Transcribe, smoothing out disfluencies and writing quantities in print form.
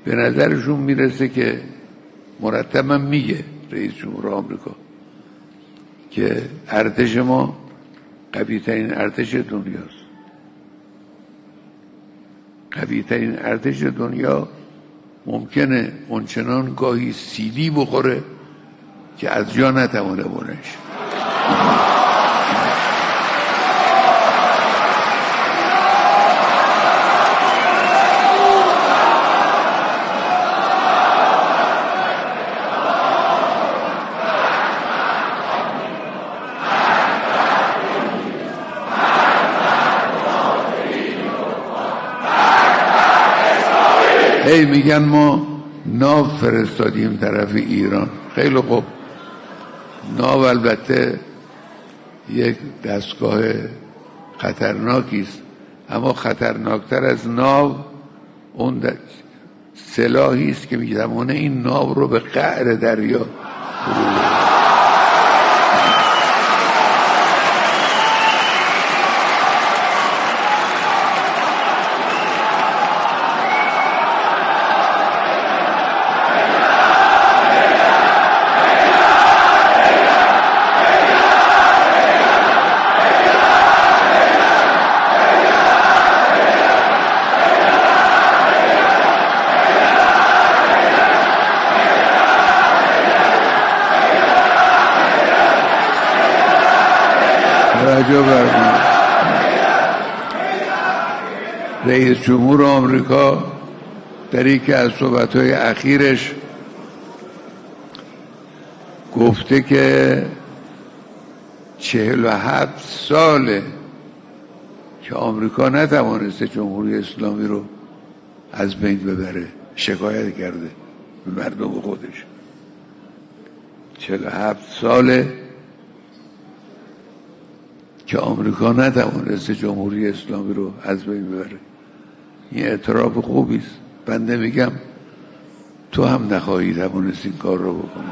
به نظرشون میرسه که مرتبا میگه رئیس جمهور آمریکا که ارتش ما قوی ترین ارتش دنیاست. قوی ترین ارتش دنیا ممکنه اونچنان گاهی سیلی بخوره که از جا نتوانه بونش. هی میگن ما ناو فرستادیم طرف ایران. خیلی خوب، ناو البته یک دستگاه خطرناکی است، اما خطرناکتر از ناو اون سلاحی است که میتوانه این ناو رو به قعر دریا فرو ببره. رئیس جمهور آمریکا در یکی از صحبت‌های اخیرش گفته که 47 ساله که آمریکا نتوانسته جمهوری اسلامی رو از بین ببره. شکایت کرده به مردم خودش. 47 ساله که آمریکا نتوانسته جمهوری اسلامی رو از بین ببره. این اعتراف خوبی است. بنده میگم تو هم نخواهی توانست این کار رو بکنی.